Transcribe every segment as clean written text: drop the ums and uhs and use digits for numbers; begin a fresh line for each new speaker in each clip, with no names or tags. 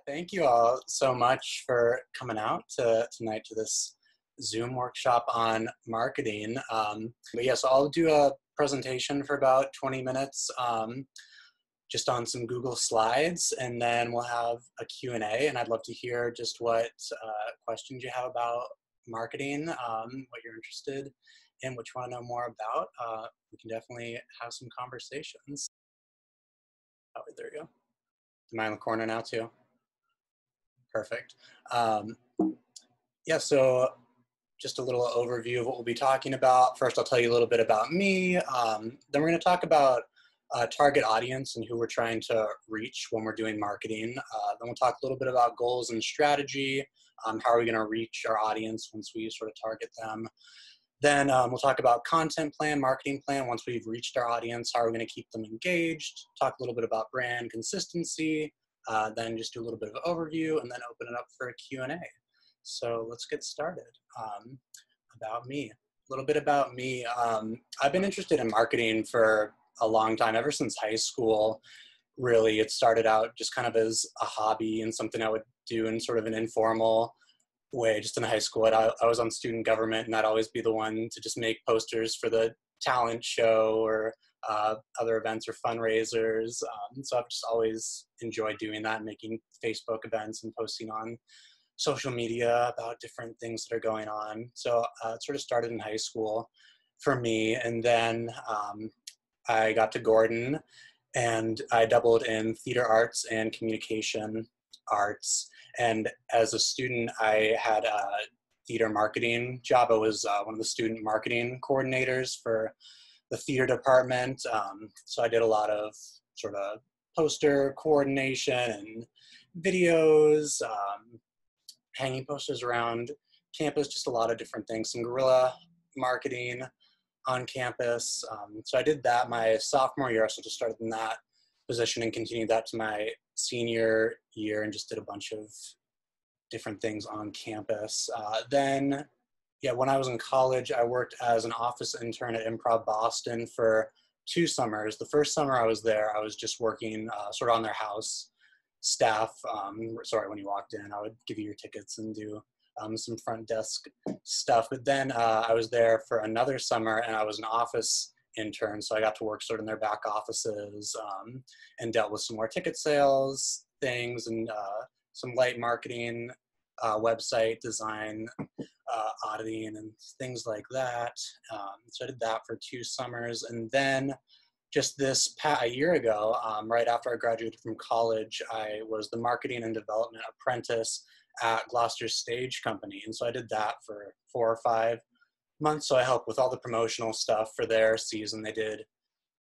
Thank you all so much for coming out tonight to this Zoom workshop on marketing. So I'll do a presentation for about 20 minutes just on some Google Slides, and then we'll have a Q&A, and I'd love to hear just what questions you have about marketing, what you're interested in, what you want to know more about. We can definitely have some conversations. Oh, there you go. Am I in the corner now too? Perfect. So just a little overview of what we'll be talking about. First, I'll tell you a little bit about me. Then we're going to talk about target audience and who we're trying to reach when we're doing marketing. Then we'll talk a little bit about goals and strategy. How are we going to reach our audience once we sort of target them? Then we'll talk about content plan, marketing plan. Once we've reached our audience, how are we going to keep them engaged? Talk a little bit about brand consistency. Then just do a little bit of an overview and then open it up for a Q&A. So let's get started. About me, a little bit about me. I've been interested in marketing for a long time, ever since high school. Really, it started out just kind of as a hobby and something I would do in sort of an informal way, just in high school. I was on student government, and I'd always be the one to just make posters for the talent show or other events or fundraisers. So I've just always enjoyed doing that, making Facebook events and posting on social media about different things that are going on. So it sort of started in high school for me. And then I got to Gordon and I doubled in theater arts and communication arts. And as a student, I had a theater marketing job. I was one of the student marketing coordinators for the theater department. So I did a lot of sort of poster coordination and videos, hanging posters around campus, just a lot of different things, some guerrilla marketing on campus. So I did that my sophomore year. So just started in that position and continued that to my senior year and just did a bunch of different things on campus. When I was in college, I worked as an office intern at Improv Boston for 2 summers. The first summer I was there, I was just working sort of on their house staff. When you walked in, I would give you your tickets and do some front desk stuff. But then I was there for another summer and I was an office intern. So I got to work sort of in their back offices and dealt with some more ticket sales things and some light marketing, website design, auditing and things like that. So I did that for 2 summers. And then just a year ago, right after I graduated from college, I was the marketing and development apprentice at Gloucester's Stage Company. And so I did that for 4 or 5 months. So I helped with all the promotional stuff for their season. They did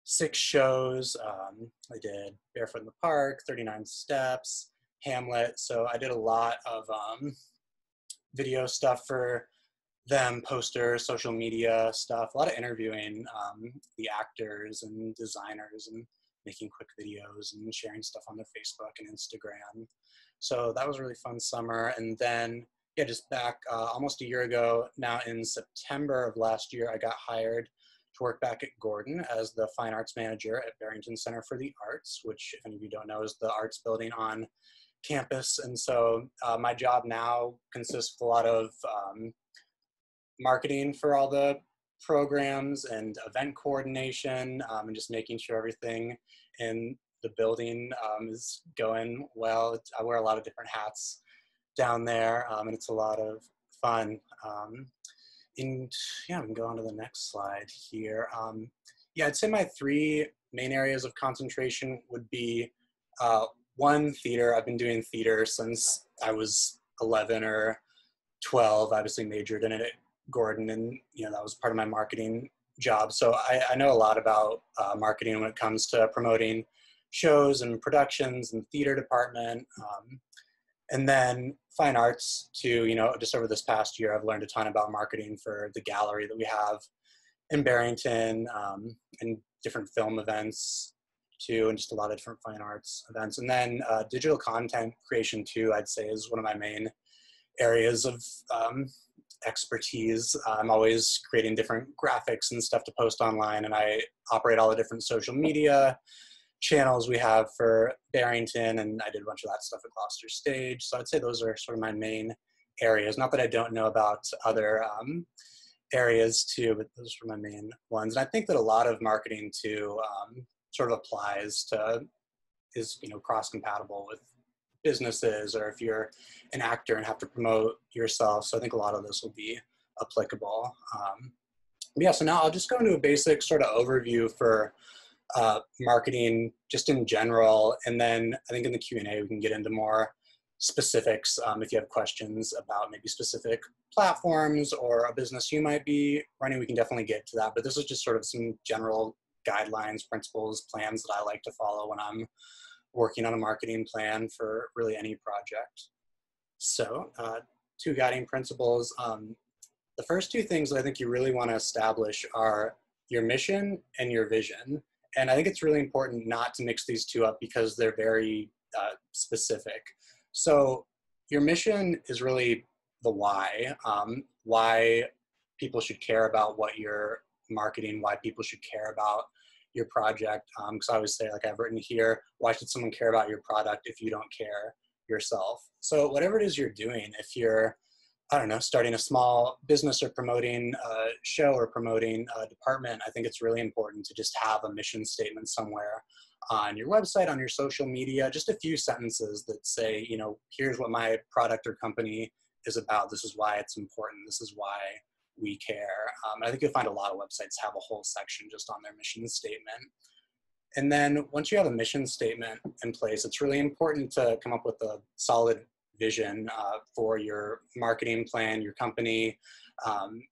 6 shows. They did Barefoot in the Park, 39 Steps, Hamlet. So I did a lot of video stuff for them, posters, social media stuff, a lot of interviewing the actors and designers and making quick videos and sharing stuff on their Facebook and Instagram. So that was a really fun summer. And then, just back almost a year ago, now in September of last year, I got hired to work back at Gordon as the fine arts manager at Barrington Center for the Arts, which, if any of you don't know, is the arts building on campus. And so my job now consists of a lot of marketing for all the programs and event coordination and just making sure everything in the building is going well. I wear a lot of different hats down there and it's a lot of fun. We can go on to the next slide here. I'd say my 3 main areas of concentration would be 1, theater. I've been doing theater since I was 11 or 12, obviously majored in it at Gordon, and that was part of my marketing job. So I know a lot about marketing when it comes to promoting shows and productions and theater department. And then fine arts too, just over this past year, I've learned a ton about marketing for the gallery that we have in Barrington and different film events too, and just a lot of different fine arts events. And then digital content creation too, I'd say is one of my main areas of expertise. I'm always creating different graphics and stuff to post online, and I operate all the different social media channels we have for Barrington, and I did a bunch of that stuff at Gloucester Stage. So I'd say those are sort of my main areas. Not that I don't know about other areas too, but those are my main ones. And I think that a lot of marketing too sort of applies to, is, you know, cross-compatible with businesses, or if you're an actor and have to promote yourself. So I think a lot of this will be applicable. Yeah, so now I'll just go into a basic sort of overview for marketing just in general. And then I think in the Q&A, we can get into more specifics. If you have questions about maybe specific platforms or a business you might be running, we can definitely get to that. But this is just sort of some general guidelines, principles, plans that I like to follow when I'm working on a marketing plan for really any project. So 2 guiding principles. The first 2 things that I think you really want to establish are your mission and your vision. And I think it's really important not to mix these 2 up because they're very specific. So your mission is really the why, why people should care about what you're marketing, why people should care about your project. Because I always say, like I've written here, why should someone care about your product if you don't care yourself? So whatever it is you're doing, if you're, I don't know, starting a small business or promoting a show or promoting a department, I think it's really important to just have a mission statement somewhere on your website, on your social media, just a few sentences that say, you know, here's what my product or company is about. This is why it's important. This is why we care. I think you'll find a lot of websites have a whole section just on their mission statement. And then once you have a mission statement in place, it's really important to come up with a solid vision for your marketing plan, your company, and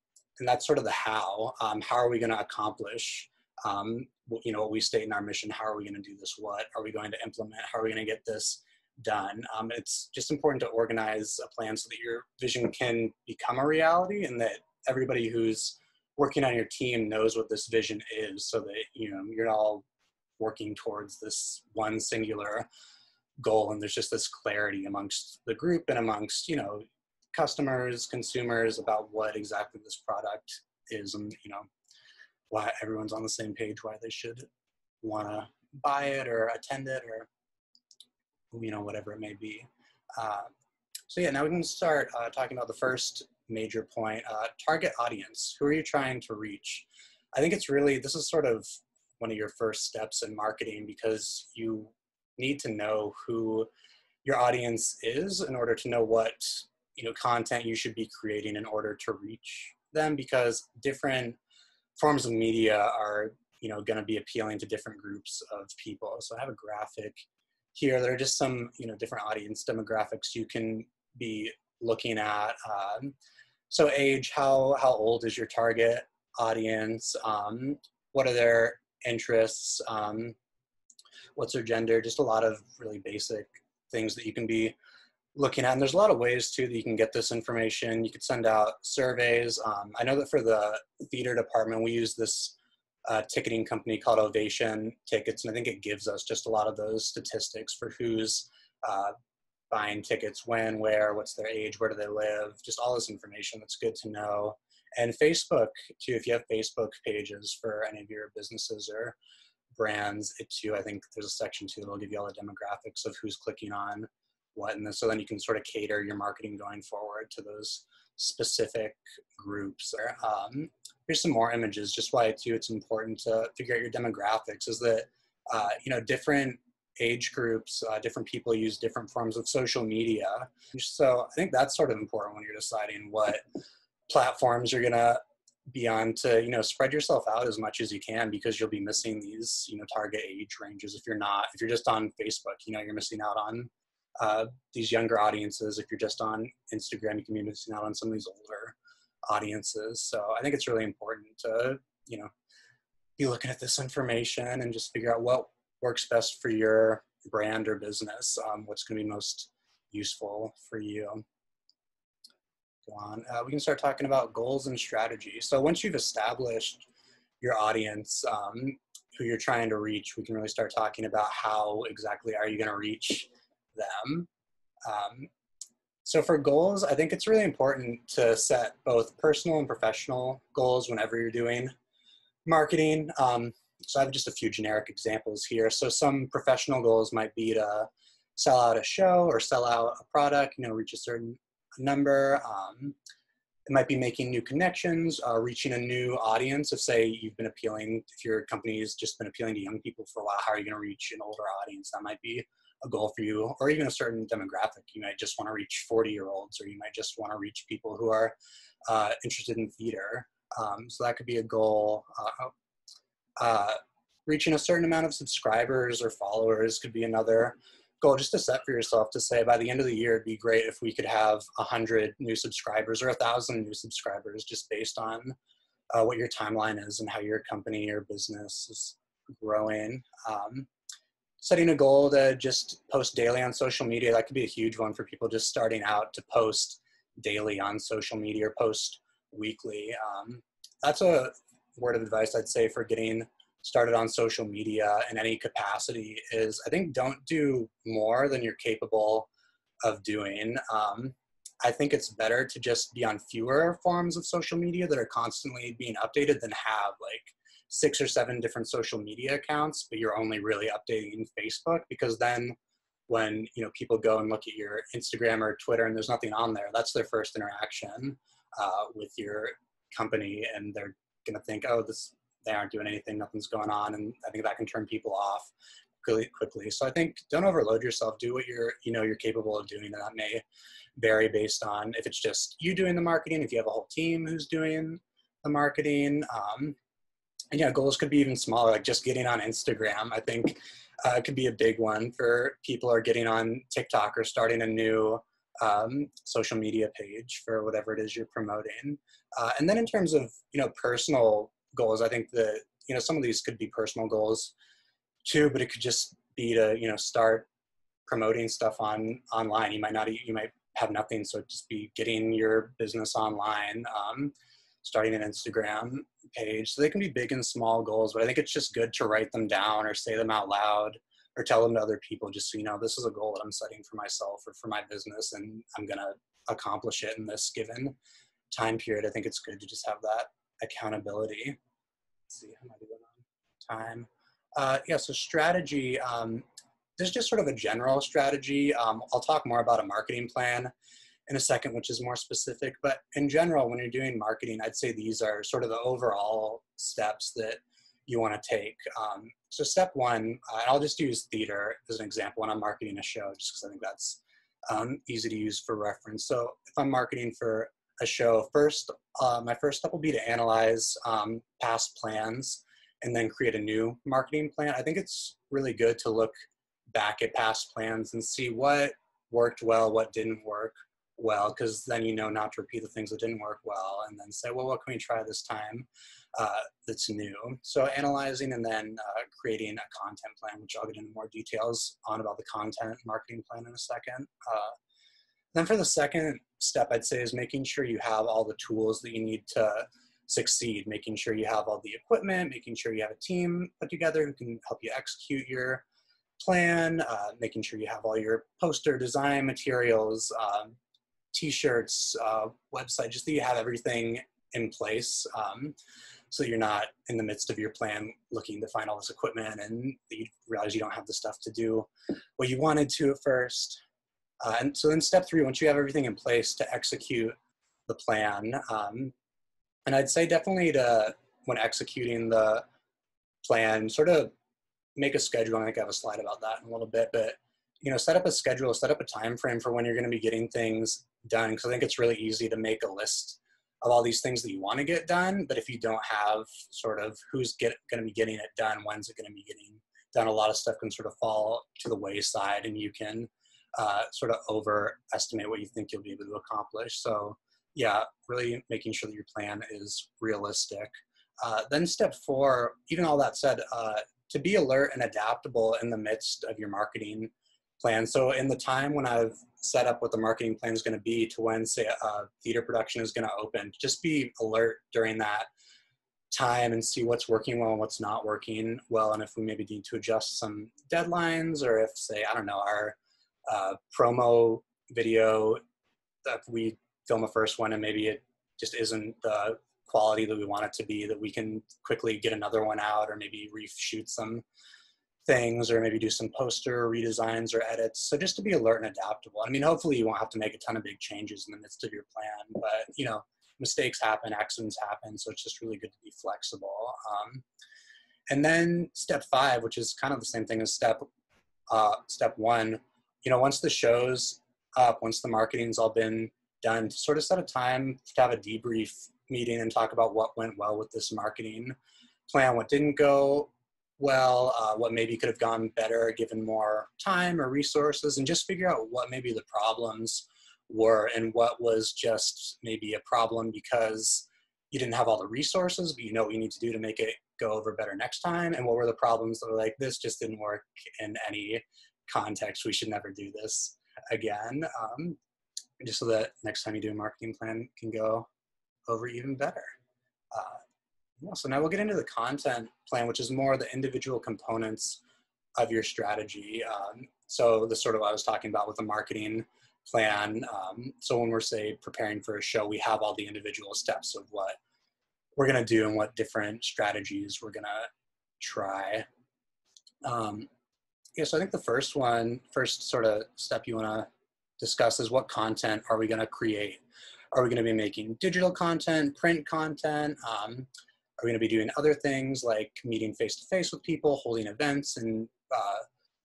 that's sort of the how. How are we going to accomplish, you know, what we state in our mission? How are we going to do this? What are we going to implement? How are we going to get this done? It's just important to organize a plan so that your vision can become a reality, and that everybody who's working on your team knows what this vision is, so that, you know, you're all working towards this one singular goal, and there's just this clarity amongst the group and amongst, you know, customers, consumers, about what exactly this product is, and, you know, why everyone's on the same page, why they should want to buy it or attend it, or, you know, whatever it may be. So yeah, now we can start talking about the first major point, target audience. Who are you trying to reach? I think it's really, this is sort of one of your first steps in marketing, because you need to know who your audience is in order to know what, you know, content you should be creating in order to reach them, because different forms of media are, you know, going to be appealing to different groups of people. So I have a graphic here. There are just some, you know, different audience demographics you can be looking at. So age, how old is your target audience? What are their interests? What's their gender? Just a lot of really basic things that you can be looking at. And there's a lot of ways too that you can get this information. You could send out surveys. I know that for the theater department, we use this ticketing company called Ovation Tickets, and I think it gives us just a lot of those statistics for who's buying tickets, when, where, what's their age, where do they live, just all this information that's good to know. And Facebook too, if you have Facebook pages for any of your businesses or brands, it too, I think there's a section too that'll give you all the demographics of who's clicking on what, and so then you can sort of cater your marketing going forward to those specific groups. Here's some more images. Just why too it's important to figure out your demographics is that you know, different age groups, different people use different forms of social media. So I think that's sort of important when you're deciding what platforms you're gonna be on, to, you know, spread yourself out as much as you can, because you'll be missing these, you know, target age ranges. If you're just on Facebook, you know, you're missing out on these younger audiences. If you're just on Instagram, you can be missing out on some of these older audiences. So I think it's really important to, you know, be looking at this information and just figure out what works best for your brand or business, what's going to be most useful for you. Go on. We can start talking about goals and strategy. So once you've established your audience, who you're trying to reach, we can really start talking about how exactly are you going to reach them. So for goals, I think it's really important to set both personal and professional goals whenever you're doing marketing. So I have just a few generic examples here. So some professional goals might be to sell out a show or sell out a product, reach a certain number. It might be making new connections, reaching a new audience. If your company's just been appealing to young people for a while, how are you going to reach an older audience? That might be a goal for you, or even a certain demographic. You might just want to reach 40-year-olds, or you might just want to reach people who are interested in theater. So that could be a goal. Reaching a certain amount of subscribers or followers could be another goal, just to set for yourself, to say by the end of the year, it'd be great if we could have 100 new subscribers or 1,000 new subscribers, just based on what your timeline is and how your company or business is growing. Setting a goal to just post daily on social media, that could be a huge one for people just starting out, to post daily on social media or post weekly. That's a word of advice I'd say for getting started on social media in any capacity is, I think, don't do more than you're capable of doing. I think it's better to just be on fewer forms of social media that are constantly being updated than have like 6 or 7 different social media accounts, but you're only really updating Facebook, because then when people go and look at your Instagram or Twitter and there's nothing on there, that's their first interaction with your company, and they're gonna think, oh, they aren't doing anything, nothing's going on, and I think that can turn people off really quickly. So I think don't overload yourself. Do what you're capable of doing, and that may vary based on if it's just you doing the marketing, if you have a whole team who's doing the marketing. And yeah, goals could be even smaller, like just getting on Instagram. I think it could be a big one for people who are getting on TikTok or starting a new social media page for whatever it is you're promoting. And then in terms of, personal goals, I think that, some of these could be personal goals too, but it could just be to, start promoting stuff online. You might have nothing, so just be getting your business online, starting an Instagram page. So they can be big and small goals, but I think it's just good to write them down or say them out loud or tell them to other people, just so this is a goal that I'm setting for myself or for my business, and I'm gonna accomplish it in this given time period. I think it's good to just have that accountability. Let's see, how am I doing on time? Yeah, so strategy, there's just sort of a general strategy. I'll talk more about a marketing plan in a second, which is more specific, but in general, when you're doing marketing, I'd say these are sort of the overall steps that you want to take. So step one, I'll just use theater as an example when I'm marketing a show, just because I think that's easy to use for reference. So if I'm marketing for a show, my first step will be to analyze past plans and then create a new marketing plan. I think it's really good to look back at past plans and see what worked well, what didn't work well, because then not to repeat the things that didn't work well, and then say, well, what can we try this time that's new? So analyzing and then creating a content plan, which I'll get into more details on about the content marketing plan in a second. Then for the second step, I'd say, is making sure you have all the tools that you need to succeed, making sure you have all the equipment, making sure you have a team put together who can help you execute your plan, making sure you have all your poster design materials, t-shirts, website, just that you have everything in place, so you're not in the midst of your plan looking to find all this equipment and you realize you don't have the stuff to do what you wanted to at first. And so then step 3, once you have everything in place, to execute the plan. And I'd say definitely when executing the plan, sort of make a schedule. I think I have a slide about that in a little bit, but set up a schedule, set up a time frame for when you're going to be getting things done, because I think it's really easy to make a list of all these things that you want to get done, but if you don't have sort of who's going to be getting it done, when's it going to be getting done, a lot of stuff can sort of fall to the wayside, and you can sort of overestimate what you think you'll be able to accomplish. So yeah, really making sure that your plan is realistic. Then step 4, even all that said, to be alert and adaptable in the midst of your marketing plan. So in the time when I've set up what the marketing plan is going to be to when, say, a theater production is going to open, just be alert during that time and see what's working well and what's not working well, and if we maybe need to adjust some deadlines, or if, say, I don't know, our promo video, that we film a first one and maybe it just isn't the quality that we want it to be, that we can quickly get another one out, or maybe reshoot some things, or maybe do some poster redesigns or edits. So just to be alert and adaptable. I mean, hopefully you won't have to make a ton of big changes in the midst of your plan, but you know, mistakes happen, accidents happen. So it's just really good to be flexible. And then step 5, which is kind of the same thing as step 1, you know, once the show's up, once the marketing's all been done, to sort of set a time to have a debrief meeting and talk about what went well with this marketing plan, what didn't go well, what maybe could have gone better given more time or resources, and just figure out what maybe the problems were and what was just maybe a problem because you didn't have all the resources, but you know what you need to do to make it go over better next time, and what were the problems that were like, this just didn't work in any context, we should never do this again, just so that next time you do a marketing plan can go over even better. Yeah, so now we'll get into the content plan, which is more the individual components of your strategy. So this sort of what I was talking about with the marketing plan. So when we're, say, preparing for a show, we have all the individual steps of what we're going to do and what different strategies we're going to try. Yeah, so I think the first sort of step you want to discuss is what content are we going to create? Are we going to be making digital content, print content? Are we going to be doing other things like meeting face-to-face with people, holding events, and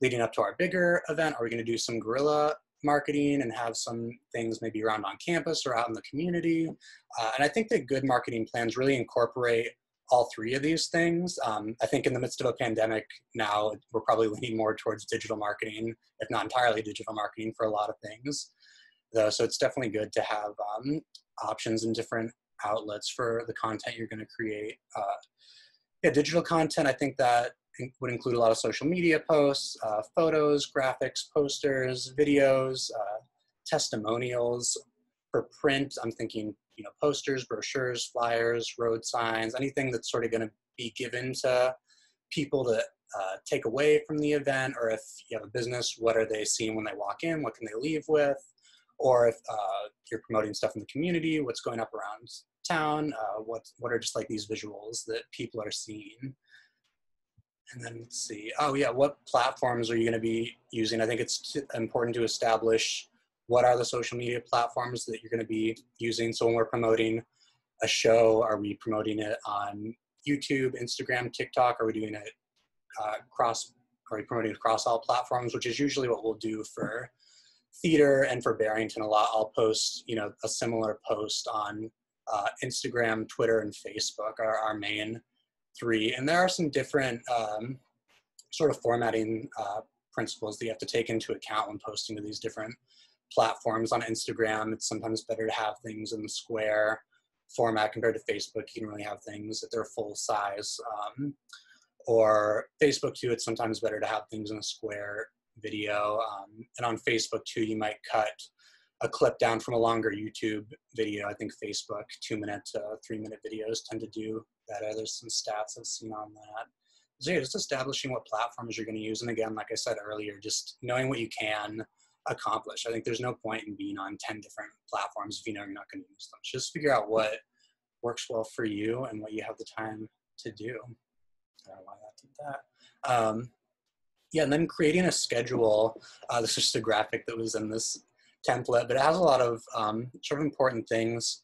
leading up to our bigger event? Are we going to do some guerrilla marketing and have some things maybe around on campus or out in the community? And I think that good marketing plans really incorporate all 3 of these things. I think in the midst of a pandemic now, we're probably leaning more towards digital marketing, if not entirely digital marketing, for a lot of things, though. So it's definitely good to have options and different outlets for the content you're going to create. Yeah, digital content, I think that would include a lot of social media posts, photos, graphics, posters, videos, testimonials. For print, I'm thinking, you know, posters, brochures, flyers, road signs, anything that's sort of going to be given to people to take away from the event. Or if you have a business, what are they seeing when they walk in? What can they leave with? Or if you're promoting stuff in the community, what's going up around town, what are just like these visuals that people are seeing. And then let's see, oh yeah, what platforms are you going to be using? I think it's important to establish what are the social media platforms that you're going to be using. So when we're promoting a show, are we promoting it on YouTube, Instagram, TikTok? Are we doing it are we promoting it across all platforms, which is usually what we'll do for theater and for Barrington a lot. I'll post, you know, a similar post on Instagram, Twitter, and Facebook are our main 3. And there are some different sort of formatting principles that you have to take into account when posting to these different platforms. On Instagram, it's sometimes better to have things in the square format compared to Facebook. You can really have things at their full size. Or Facebook too, it's sometimes better to have things in a square video. And on Facebook too, you might cut a clip down from a longer YouTube video. I think Facebook 2-minute to 3-minute videos tend to do better. There's some stats I've seen on that. So yeah, just establishing what platforms you're going to use. And again, like I said earlier, just knowing what you can accomplish. I think there's no point in being on 10 different platforms if you know you're not going to use them. Just figure out what works well for you and what you have the time to do. I don't know why that did that. Yeah, and then creating a schedule. This is just a graphic that was in this template, but it has a lot of sort of important things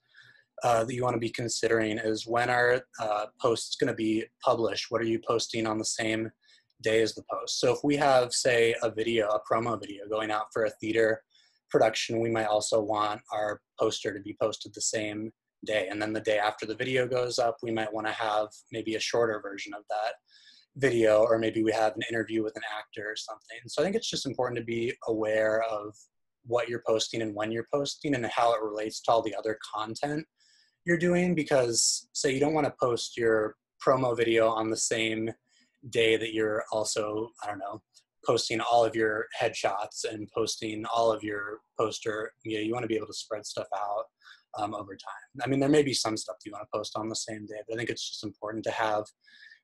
that you want to be considering. Is when are posts going to be published? What are you posting on the same day as the post? So if we have, say, a promo video going out for a theater production, we might also want our poster to be posted the same day. And then the day after the video goes up, we might want to have maybe a shorter version of that video, or maybe we have an interview with an actor or something. So I think it's just important to be aware of what you're posting and when you're posting and how it relates to all the other content you're doing, because say you don't want to post your promo video on the same day that you're also, I don't know, posting all of your headshots and posting all of your poster. You want to be able to spread stuff out over time. I mean, there may be some stuff that you want to post on the same day, but I think it's just important to have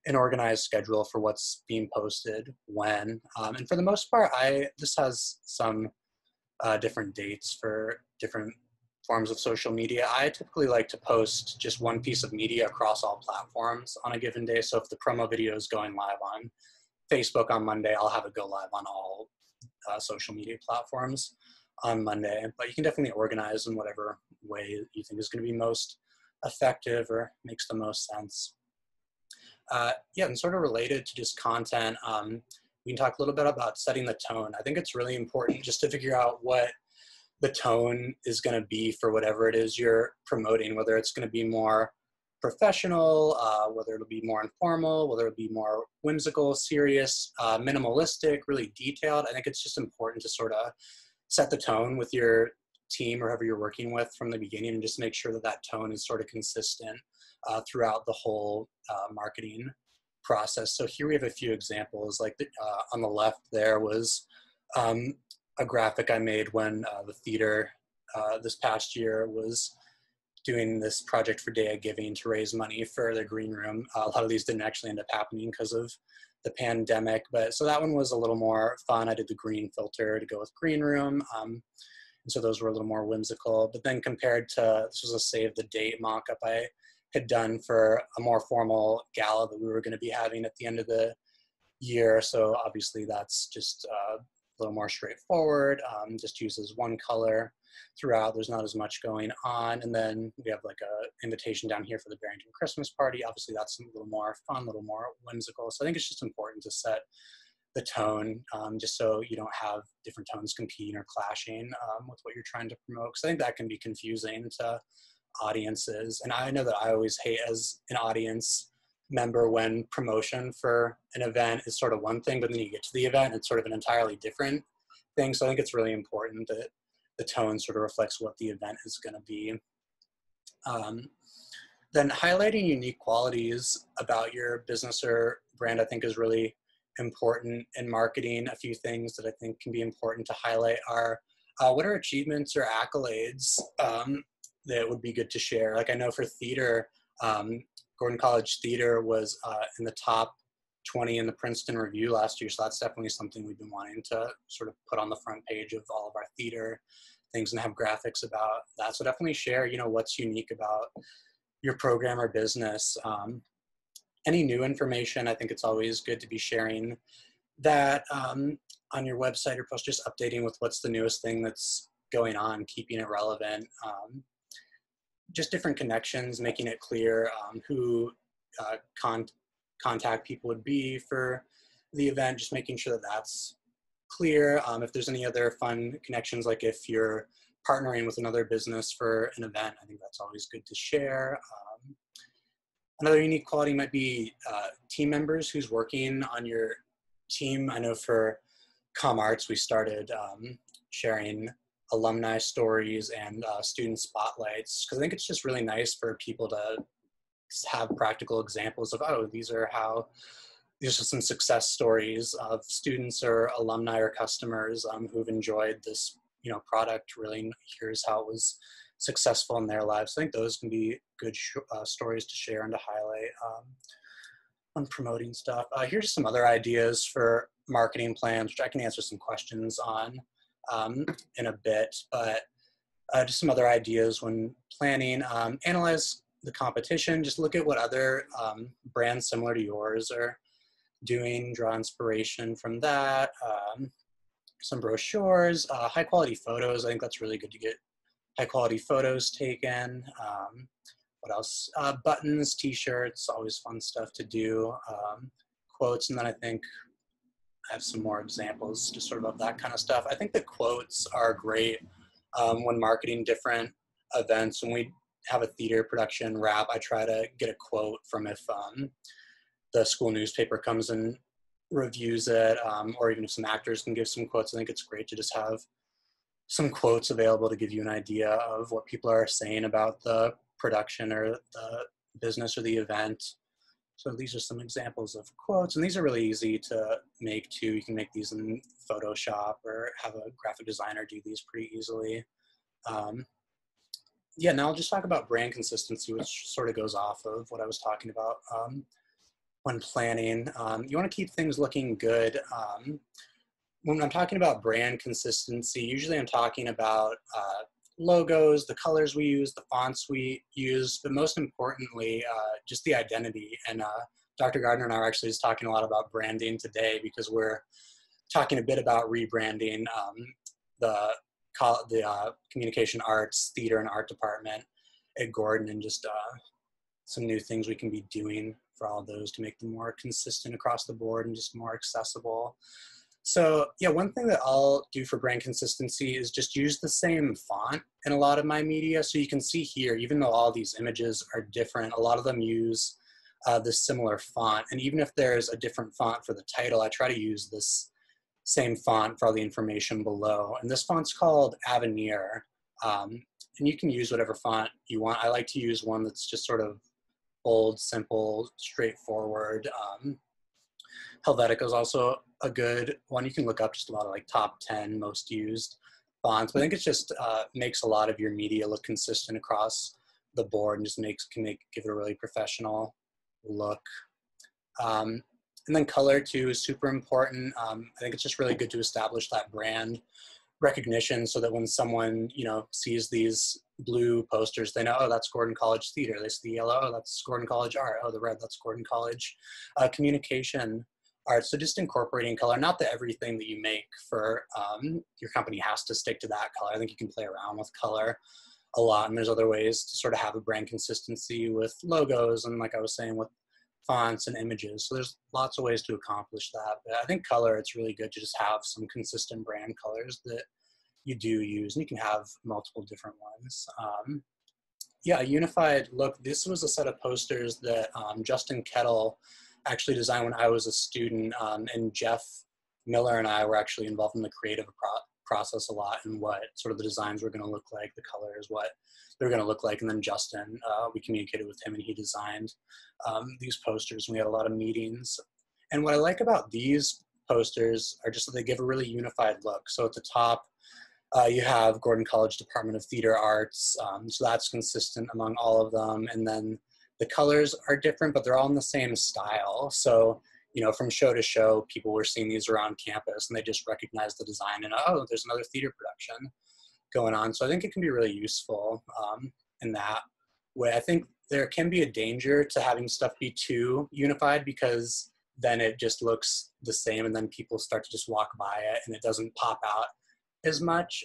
an organized schedule for what's being posted when. And for the most part, this has some different dates for different forms of social media. I typically like to post just one piece of media across all platforms on a given day. So if the promo video is going live on Facebook on Monday, I'll have it go live on all social media platforms on Monday. But you can definitely organize in whatever way you think is going to be most effective or makes the most sense. Yeah, and sort of related to just content, we can talk a little bit about setting the tone. I think it's really important just to figure out what the tone is going to be for whatever it is you're promoting, whether it's going to be more professional, whether it'll be more informal, whether it'll be more whimsical, serious, minimalistic, really detailed. I think it's just important to sort of set the tone with your team or whoever you're working with from the beginning, and just make sure that that tone is sort of consistent throughout the whole marketing process. So here we have a few examples. Like on the left there was a graphic I made when the theater this past year was doing this project for Day of Giving to raise money for the green room. A lot of these didn't actually end up happening because of the pandemic, but so that one was a little more fun. I did the green filter to go with green room. And so those were a little more whimsical, but then compared to, this was a save the date mock-up I had done for a more formal gala that we were going to be having at the end of the year. So obviously that's just a little more straightforward, just uses one color throughout. There's not as much going on. And then we have like a invitation down here for the Barrington Christmas party. Obviously that's a little more fun, a little more whimsical. So I think it's just important to set the tone, just so you don't have different tones competing or clashing with what you're trying to promote. Because I think that can be confusing to audiences. And I know that I always hate as an audience member when promotion for an event is sort of one thing, but then you get to the event, it's sort of an entirely different thing. So I think it's really important that the tone sort of reflects what the event is going to be. Then highlighting unique qualities about your business or brand, I think, is really important in marketing. A few things that I think can be important to highlight are what are achievements or accolades that would be good to share. Like I know for theater, Gordon College Theater was in the top 20 in the Princeton Review last year. So that's definitely something we've been wanting to sort of put on the front page of all of our theater things and have graphics about that. So definitely share, you know, what's unique about your program or business. Any new information, I think it's always good to be sharing that on your website or post, just updating with what's the newest thing that's going on, keeping it relevant. Just different connections, making it clear who contact people would be for the event, just making sure that that's clear. If there's any other fun connections, like if you're partnering with another business for an event, I think that's always good to share. Another unique quality might be team members who's working on your team. I know for ComArts, we started sharing alumni stories and student spotlights, because I think it's just really nice for people to have practical examples of, oh, these are some success stories of students or alumni or customers who've enjoyed this, you know, product. Really, here's how it was successful in their lives. I think those can be good stories to share and to highlight when promoting stuff. Here's some other ideas for marketing plans, which I can answer some questions on in a bit, but just some other ideas when planning. Analyze the competition, just look at what other brands similar to yours are doing, draw inspiration from that. Some brochures, high quality photos. I think that's really good to get high quality photos taken. What else? Buttons, t-shirts, always fun stuff to do. Quotes, and then I think I have some more examples just sort of that kind of stuff. I think the quotes are great when marketing different events. When we have a theater production wrap, I try to get a quote from if the school newspaper comes and reviews it, or even if some actors can give some quotes. I think it's great to just have some quotes available to give you an idea of what people are saying about the production or the business or the event. So these are some examples of quotes, and these are really easy to make too. You can make these in Photoshop or have a graphic designer do these pretty easily. Yeah, now I'll just talk about brand consistency, which sort of goes off of what I was talking about when planning. You want to keep things looking good. When I'm talking about brand consistency, usually I'm talking about logos, the colors we use, the fonts we use, but most importantly, just the identity. And Dr. Gardner and I are actually just talking a lot about branding today because we're talking a bit about rebranding the communication arts, theater, and art department at Gordon, and just some new things we can be doing for all those to make them more consistent across the board and just more accessible. So yeah, one thing that I'll do for brand consistency is just use the same font in a lot of my media. So you can see here, even though all these images are different, a lot of them use this similar font. And even if there's a different font for the title, I try to use this same font for all the information below. And this font's called Avenir. And you can use whatever font you want. I like to use one that's just sort of bold, simple, straightforward. Helvetica is also a good one. You can look up just a lot of like top 10 most used fonts, but I think it just makes a lot of your media look consistent across the board and just give it a really professional look. And then color too is super important. I think it's just really good to establish that brand recognition so that when someone, sees these blue posters, they know, oh, that's Gordon College Theater. They see the yellow, oh, that's Gordon College Art. Oh, the red, that's Gordon College Communication Art. So just incorporating color, not that everything that you make for your company has to stick to that color. I think you can play around with color a lot, and there's other ways to sort of have a brand consistency with logos and, like I was saying, with fonts and images. So there's lots of ways to accomplish that. But I think color, it's really good to just have some consistent brand colors that you do use, and you can have multiple different ones. Yeah, a unified look. This was a set of posters that Justin Kettle actually designed when I was a student, and Jeff Miller and I were actually involved in the creative process a lot, and what sort of the designs were going to look like, the colors, what they're going to look like. And then Justin, we communicated with him, and he designed these posters, and we had a lot of meetings. And what I like about these posters are just that they give a really unified look. So at the top, you have Gordon College Department of Theater Arts, so that's consistent among all of them. And then the colors are different, but they're all in the same style. So, from show to show, people were seeing these around campus, and they just recognize the design and, oh, there's another theater production going on. So I think it can be really useful in that way. I think there can be a danger to having stuff be too unified, because then it just looks the same, and then people start to just walk by it, and it doesn't pop out as much.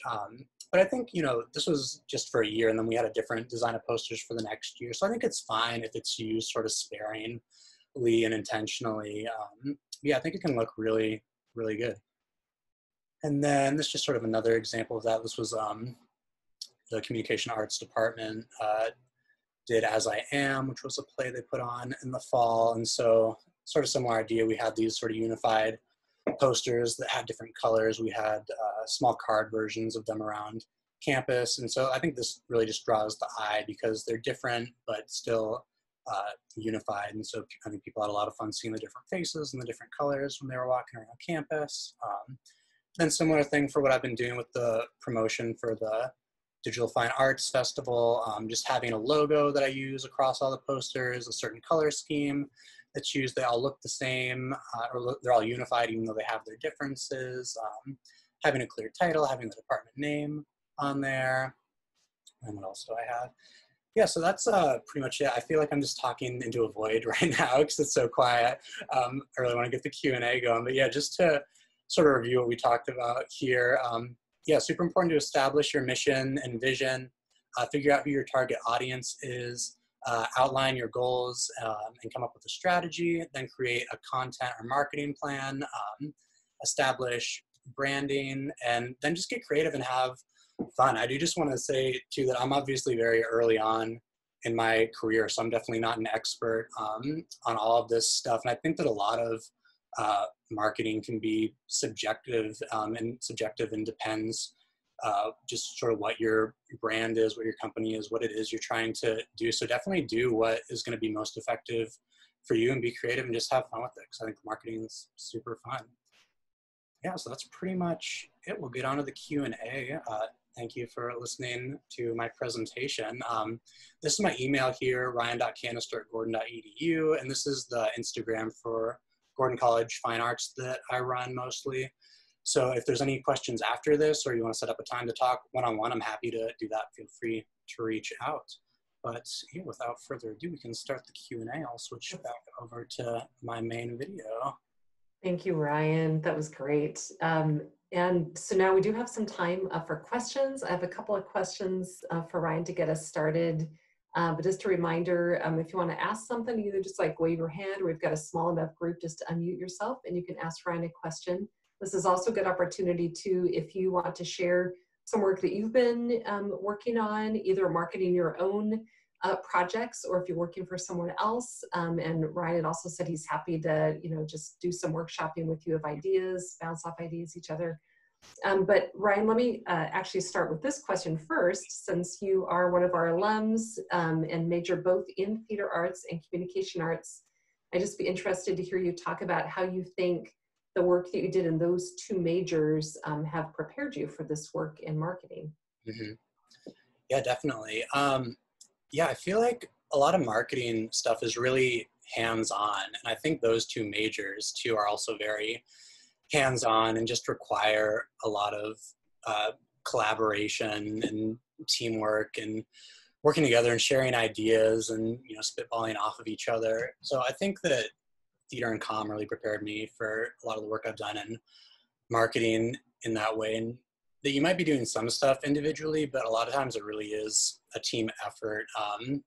But I think, this was just for a year, and then we had a different design of posters for the next year. So I think it's fine if it's used sort of sparingly and intentionally. Yeah, I think it can look really, really good. And then this is just sort of another example of that. This was the Communication Arts Department did As I Am, which was a play they put on in the fall. And so sort of similar idea. We had these sort of unified posters that had different colors. We had small card versions of them around campus. And so I think this really just draws the eye because they're different, but still unified. And so I think people had a lot of fun seeing the different faces and the different colors when they were walking around campus. Then similar thing for what I've been doing with the promotion for the Digital Fine Arts Festival, just having a logo that I use across all the posters, a certain color scheme that's used. They all look the same, or they're all unified even though they have their differences. Having a clear title, having the department name on there. And what else do I have? Yeah, so that's pretty much it. I feel like I'm just talking into a void right now because it's so quiet. I really want to get the Q&A going. But yeah, just to sort of review what we talked about here. Yeah, super important to establish your mission and vision, figure out who your target audience is, outline your goals, and come up with a strategy, then create a content or marketing plan, establish branding, and then just get creative and have fun. I do just want to say too that I'm obviously very early on in my career, so I'm definitely not an expert on all of this stuff. And I think that a lot of marketing can be subjective and depends just sort of what your brand is, what your company is, what it is you're trying to do. So definitely do what is going to be most effective for you and be creative and just have fun with it, because I think marketing is super fun. Yeah, so that's pretty much it. We'll get on to the Q&A. Thank you for listening to my presentation. This is my email here, ryan.canister@gordon.edu, and this is the Instagram for Gordon College Fine Arts that I run mostly. So if there's any questions after this, or you want to set up a time to talk one-on-one, I'm happy to do that. Feel free to reach out. But yeah, without further ado, we can start the Q&A. I'll switch back over to my main video.
Thank you, Ryan. That was great. And so now we do have some time for questions. I have a couple of questions for Ryan to get us started. But just a reminder, if you want to ask something, either just like wave your hand, or we've got a small enough group just to unmute yourself and you can ask Ryan a question. This is also a good opportunity too, if you want to share some work that you've been working on, either marketing your own projects, or if you're working for someone else. And Ryan had also said he's happy to, just do some workshopping with you of ideas, bounce off ideas each other. But Ryan, let me actually start with this question first, since you are one of our alums and major both in theater arts and communication arts. I'd just be interested to hear you talk about how you think the work that you did in those two majors have prepared you for this work in marketing.
Mm-hmm. Yeah, definitely. Yeah, I feel like a lot of marketing stuff is really hands-on. And I think those two majors too are also very hands-on and just require a lot of collaboration and teamwork and working together and sharing ideas and, spitballing off of each other. So I think that theater and comm really prepared me for a lot of the work I've done in marketing in that way. And that you might be doing some stuff individually, but a lot of times it really is a team effort. And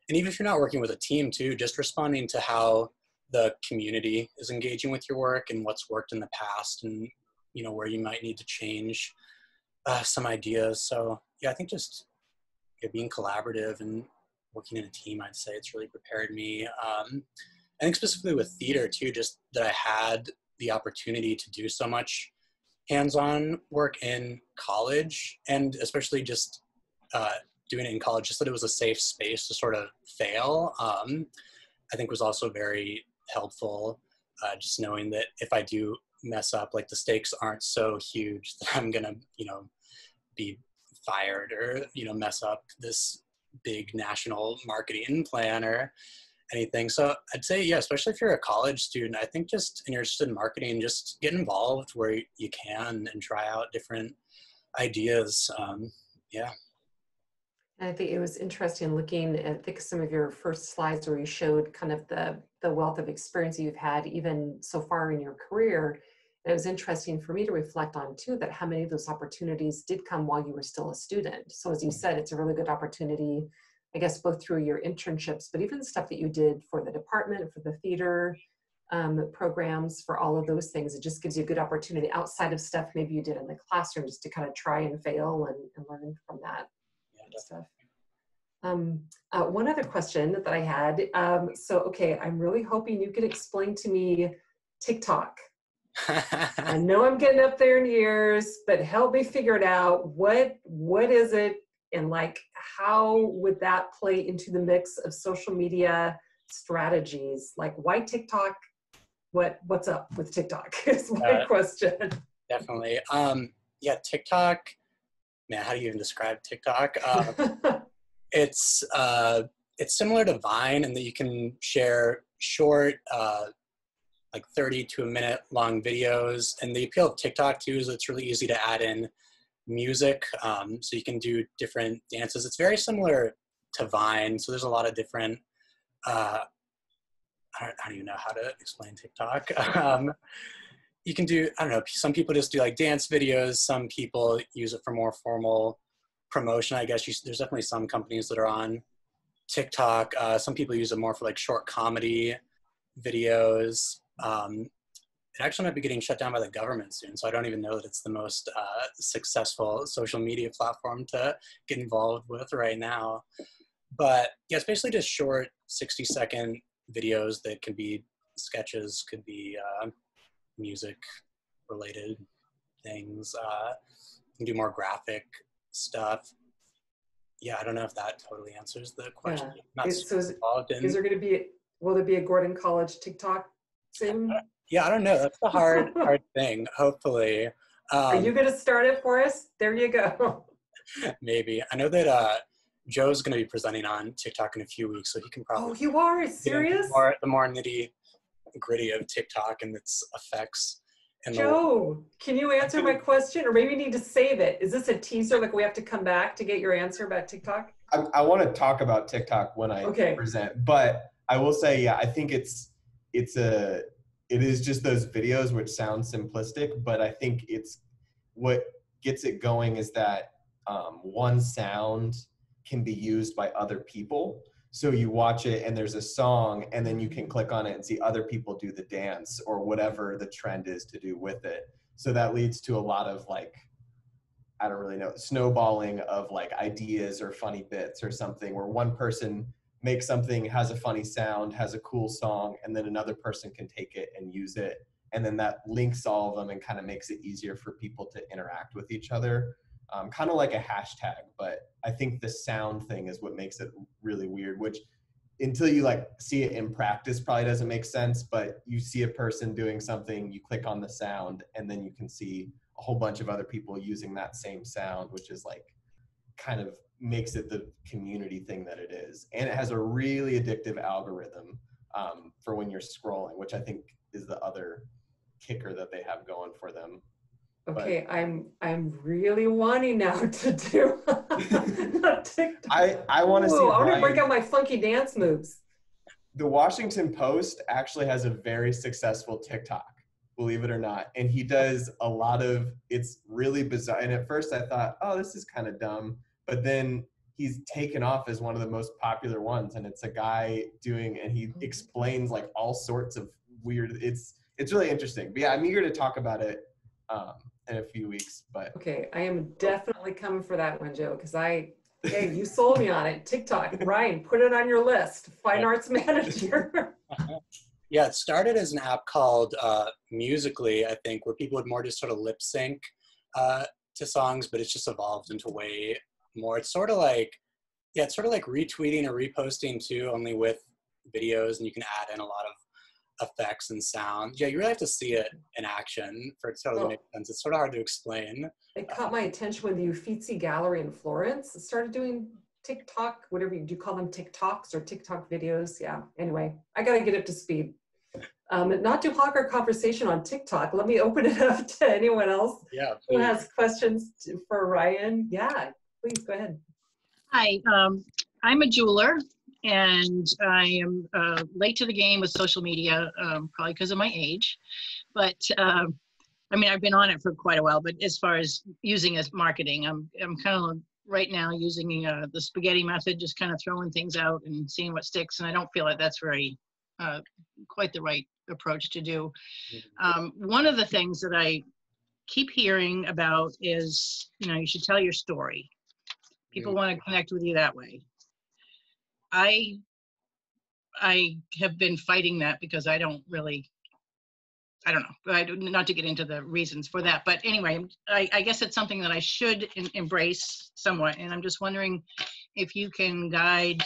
even if you're not working with a team too, just responding to how the community is engaging with your work and what's worked in the past and, where you might need to change some ideas. So yeah, I think just being collaborative and working in a team, I'd say it's really prepared me. I think specifically with theater too, just that I had the opportunity to do so much hands-on work in college, and especially just doing it in college, just that it was a safe space to sort of fail, I think was also very helpful. Just knowing that if I do mess up, like the stakes aren't so huge that I'm gonna, be fired or, mess up this big national marketing plan or anything. So I'd say, yeah, especially if you're a college student, I think just, and you're interested in marketing, just get involved where you can and try out different ideas. Yeah.
And I think it was interesting looking at, I think, some of your first slides where you showed kind of the wealth of experience you've had even so far in your career. And it was interesting for me to reflect on too, that how many of those opportunities did come while you were still a student. So as you said, it's a really good opportunity, I guess, both through your internships, but even the stuff that you did for the department, for the theater programs, for all of those things. It just gives you a good opportunity outside of stuff maybe you did in the classroom, just to kind of try and fail and learn from that. Stuff. One other question that I had. Okay, I'm really hoping you can explain to me TikTok. I know I'm getting up there in years, but help me figure it out. What is it, and like how would that play into the mix of social media strategies? Like why TikTok? What's up with TikTok is my question.
Definitely. Yeah, TikTok. Man, how do you even describe TikTok? It's similar to Vine in that you can share short, like 30 to a minute long videos. And the appeal of TikTok too is it's really easy to add in music. So you can do different dances. It's very similar to Vine. So there's a lot of different, I don't even know how to explain TikTok. You can do, I don't know, some people just do like dance videos. Some people use it for more formal promotion. I guess there's definitely some companies that are on TikTok. Some people use it more for like short comedy videos. It actually might be getting shut down by the government soon, so I don't even know that it's the most successful social media platform to get involved with right now. But yeah, it's basically just short 60-second videos that can be sketches, could be music related things. You can do more graphic stuff. Yeah, I don't know if that totally answers the question.
Yeah. Is there going to be, will there be a Gordon College TikTok soon?
Yeah, I don't know. That's the hard thing, hopefully.
Are you going to start it for us? There you go.
Maybe. I know that Joe's going to be presenting on TikTok in a few weeks, so he can probably...
Oh, you are? Serious?
The more nitty gritty of TikTok and its effects in the world.
Joe, can you answer my question? Or maybe you need to save it. Is this a teaser? Like we have to come back to get your answer about TikTok?
I want to talk about TikTok when I present, but I will say, yeah, I think it is just those videos which sound simplistic, but I think it's what gets it going is that one sound can be used by other people. So you watch it and there's a song and then you can click on it and see other people do the dance or whatever the trend is to do with it. So that leads to a lot of like, I don't really know, snowballing of like ideas or funny bits or something where one person makes something, has a funny sound, has a cool song, and then another person can take it and use it. And then that links all of them and kind of makes it easier for people to interact with each other. Kind of like a hashtag, but I think the sound thing is what makes it really weird, which until you like see it in practice probably doesn't make sense, but you see a person doing something, you click on the sound, and then you can see a whole bunch of other people using that same sound, which is like kind of makes it the community thing that it is. And it has a really addictive algorithm for when you're scrolling, which I think is the other kicker that they have going for them.
Okay, but I'm really wanting now to do TikTok.
I want to see.
I want to break out my funky dance moves.
The Washington Post actually has a very successful TikTok, believe it or not, and he does a lot of. It's really bizarre. And at first I thought, oh, this is kind of dumb, but then he's taken off as one of the most popular ones, and it's a guy doing, and he explains like all sorts of weird. It's really interesting. But yeah, I'm eager to talk about it. In a few weeks, but
okay, I am definitely coming for that one, Joe, because hey, you sold me on it. TikTok, Ryan, put it on your list. Fine Arts Manager.
Yeah, it started as an app called Musical.ly, I think, where people would more just sort of lip sync to songs, but it's just evolved into way more. It's sort of like, retweeting or reposting too, only with videos, and you can add in a lot of effects and sound. Yeah, you really have to see it in action for it to totally make sense. It's sort of hard to explain.
It caught my attention when the Uffizi Gallery in Florence started doing TikTok, whatever you do, call them TikToks or TikTok videos. Yeah, anyway, I got to get up to speed. Not to hog our conversation on TikTok, let me open it up to anyone else who has questions for Ryan. Yeah, please go ahead.
Hi, I'm a jeweler. And I am late to the game with social media, probably because of my age. But I mean, I've been on it for quite a while. But as far as using as marketing, I'm kind of right now using the spaghetti method, just kind of throwing things out and seeing what sticks. And I don't feel like that's very quite the right approach to do. One of the things that I keep hearing about is, you should tell your story. People want to connect with you that way. I have been fighting that because I don't know, not to get into the reasons for that, but anyway, I guess it's something that I should embrace somewhat, and I'm just wondering if you can guide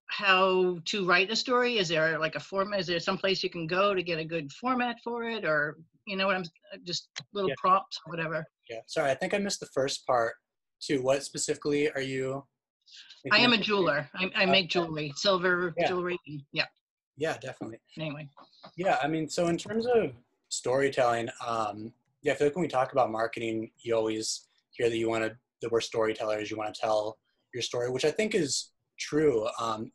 how to write a story. Is there like a format? Is there some place you can go to get a good format for it, or what I'm just little prompts, whatever?
Yeah, sorry, I think I missed the first part too. What specifically are you?
I am a jeweler. I make jewelry, silver jewelry. Yeah.
Yeah, definitely.
Anyway.
Yeah, I mean, so in terms of storytelling, I feel like when we talk about marketing, you always hear that that we're storytellers, you want to tell your story, which I think is true.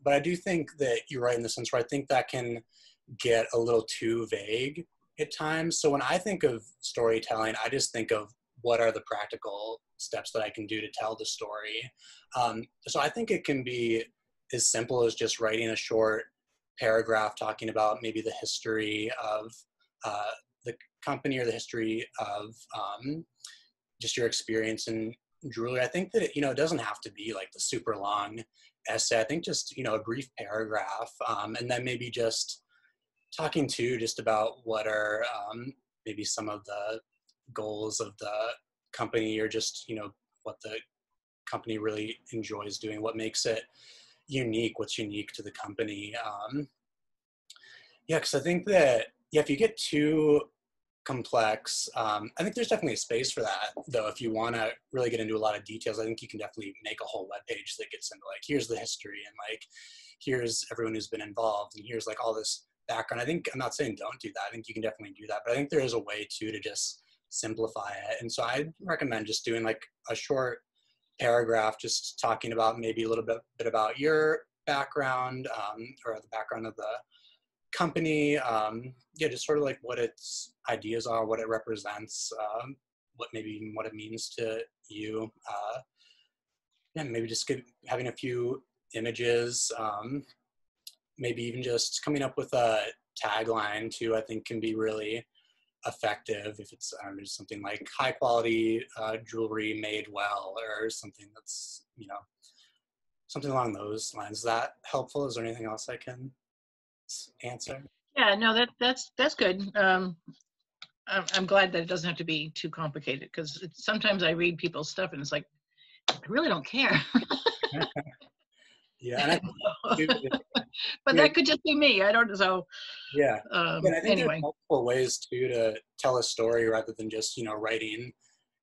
But I do think that you're right in the sense where I think that can get a little too vague at times. So when I think of storytelling, I just think of what are the practical steps that I can do to tell the story. So I think it can be as simple as just writing a short paragraph talking about maybe the history of the company or the history of just your experience in jewelry. I think that, it doesn't have to be like the super long essay. I think just, a brief paragraph, and then maybe just talking just about what are maybe some of the goals of the company, or just, what the company really enjoys doing, what makes it unique, what's unique to the company. Because I think that, if you get too complex, I think there's definitely a space for that, though. If you want to really get into a lot of details, I think you can definitely make a whole webpage that gets into like, here's the history, and like, here's everyone who's been involved, and here's like all this background. I think, I'm not saying don't do that. I think you can definitely do that, but I think there is a way too to just simplify it. And so I recommend just doing like a short paragraph, just talking about maybe a little bit about your background, or the background of the company. Yeah, just sort of like what its ideas are, what it represents, what maybe even what it means to you. Yeah, maybe just having a few images, maybe even just coming up with a tagline too, I think can be really effective if it's just something like high quality jewelry made well, or something that's, something along those lines. Is that helpful? Is there anything else I can answer?
Yeah, no, that's good. I'm glad that it doesn't have to be too complicated, because sometimes I read people's stuff and it's like, I really don't care.
Yeah, and I think too,
But that could just be me. I don't know. So
yeah. And I think there's
anyway.
multiple ways too to tell a story rather than just, writing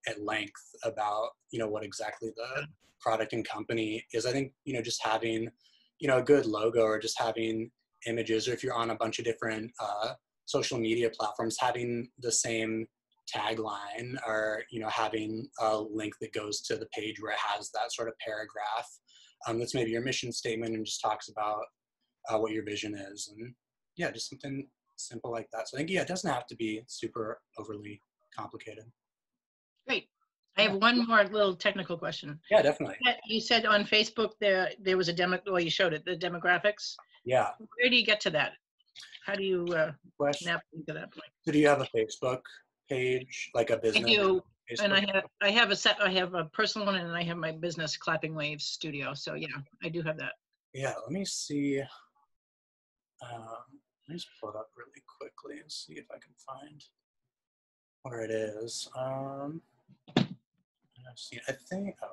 at length about, what exactly the product and company is. I think, just having, a good logo, or just having images, or if you're on a bunch of different social media platforms, having the same tagline, or, having a link that goes to the page where it has that sort of paragraph. That's maybe your mission statement and just talks about what your vision is. And yeah, just something simple like that. So I think, yeah, it doesn't have to be super overly complicated.
Great. I have one more little technical question.
Yeah, definitely.
You said on Facebook there was a well, you showed it, the demographics.
Yeah.
Where do you get to that? How do you
Question.
navigate to that point?
So do you have a Facebook page, like a business?
I do,
Facebook?
and I have a personal one, and I have my business Clapping Waves Studio. So yeah, I do have that.
Yeah, let me see. Let me just pull it up really quickly and see if I can find where it is. I think, oh.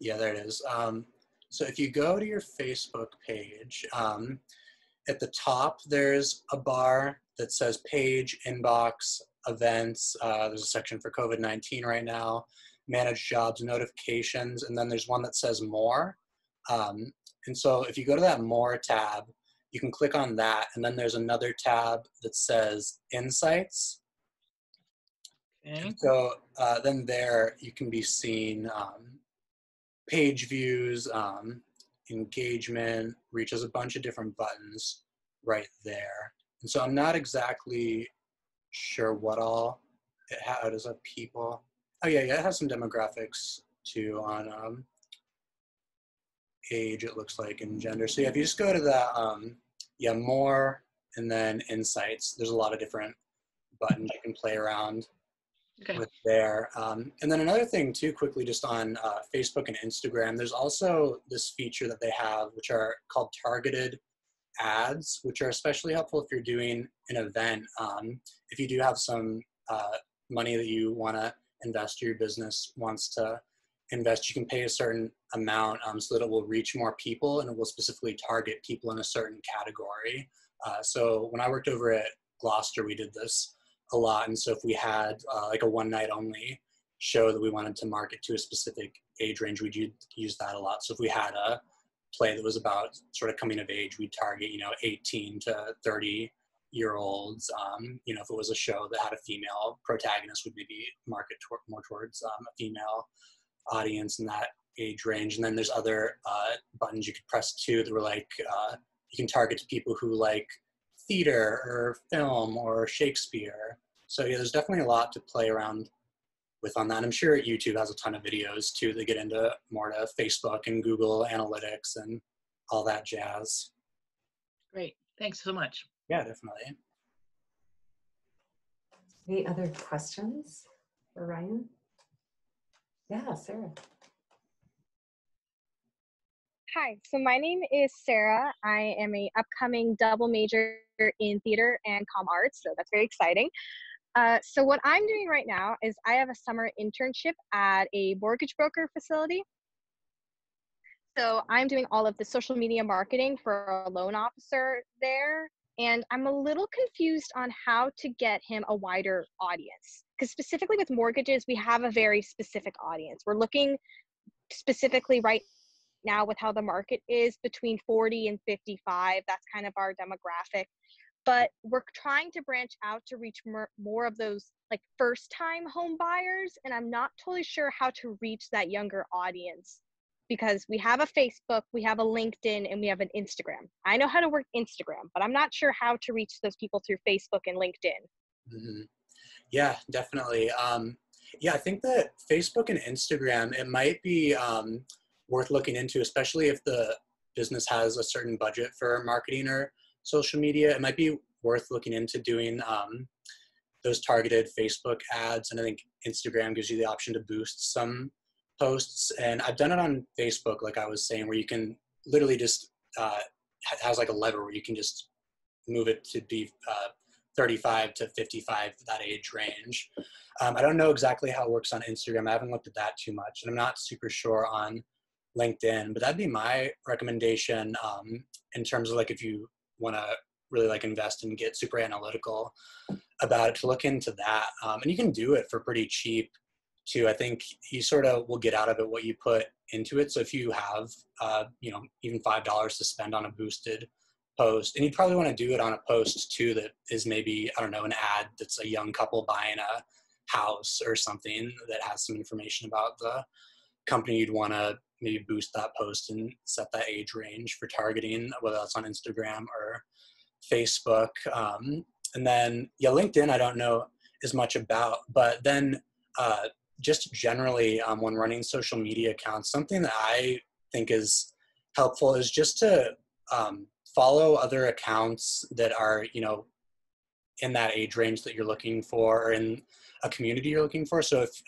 Yeah, there it is. So if you go to your Facebook page, at the top, there's a bar that says page, inbox, events. There's a section for COVID-19 right now, manage jobs, notifications, and then there's one that says more. And so if you go to that more tab, you can click on that, and then there's another tab that says insights. Okay. And so then there you can be seeing page views, engagement, reach. Has a bunch of different buttons right there. And so I'm not exactly sure what all it has. Does have people? Oh yeah, it has some demographics too on age, it looks like, and gender. So yeah, if you just go to that, more, and then insights, there's a lot of different buttons you can play around with there. And then another thing too, quickly, just on Facebook and Instagram, there's also this feature that they have, which are called targeted ads, which are especially helpful if you're doing an event. If you do have some money that you want to invest, or your business wants to invest, you can pay a certain amount so that it will reach more people, and it will specifically target people in a certain category. So when I worked over at Gloucester, we did this a lot. And so if we had like a one night only show that we wanted to market to a specific age range, we'd use that a lot. So if we had a play that was about sort of coming of age, we'd target, 18 to 30-year-olds. If it was a show that had a female protagonist, we'd maybe market more towards a female audience in that age range. And then there's other buttons you could press too that were like, you can target to people who like theater or film or Shakespeare. So yeah, there's definitely a lot to play around with on that. I'm sure YouTube has a ton of videos too that get into more to Facebook and Google Analytics and all that jazz.
Great, thanks so much.
Yeah, definitely.
Any other questions for Ryan? Yeah, Sarah.
Hi, so my name is Sarah. I am a upcoming double major in theater and comm arts, so that's very exciting. So what I'm doing right now is I have a summer internship at a mortgage broker facility. So I'm doing all of the social media marketing for a loan officer there, and I'm a little confused on how to get him a wider audience. Because specifically with mortgages, we have a very specific audience. We're looking specifically right now with how the market is between 40 and 55. That's kind of our demographic. But we're trying to branch out to reach more of those like first time home buyers. And I'm not totally sure how to reach that younger audience, because we have a Facebook, we have a LinkedIn, and we have an Instagram. I know how to work Instagram, but I'm not sure how to reach those people through Facebook and LinkedIn.
Mm-hmm. Yeah, definitely. Yeah, I think that Facebook and Instagram, it might be worth looking into, especially if the business has a certain budget for marketing or social media. It might be worth looking into doing those targeted Facebook ads. And I think Instagram gives you the option to boost some posts. And I've done it on Facebook, like I was saying, where you can literally just, has like a lever where you can just move it to be 35 to 55, that age range. I don't know exactly how it works on Instagram. I haven't looked at that too much, and I'm not super sure on LinkedIn, but that'd be my recommendation in terms of like if you want to really like invest and get super analytical about it, to look into that. And you can do it for pretty cheap too. I think you sort of will get out of it what you put into it. So if you have, even $5 to spend on a boosted post, and you'd probably want to do it on a post too that is maybe, I don't know, an ad that's a young couple buying a house or something that has some information about the company. You'd want to maybe boost that post and set that age range for targeting, whether that's on Instagram or Facebook. And then, yeah, LinkedIn, I don't know as much about, but then just generally when running social media accounts, something that I think is helpful is just to follow other accounts that are, in that age range that you're looking for, or in a community you're looking for. So if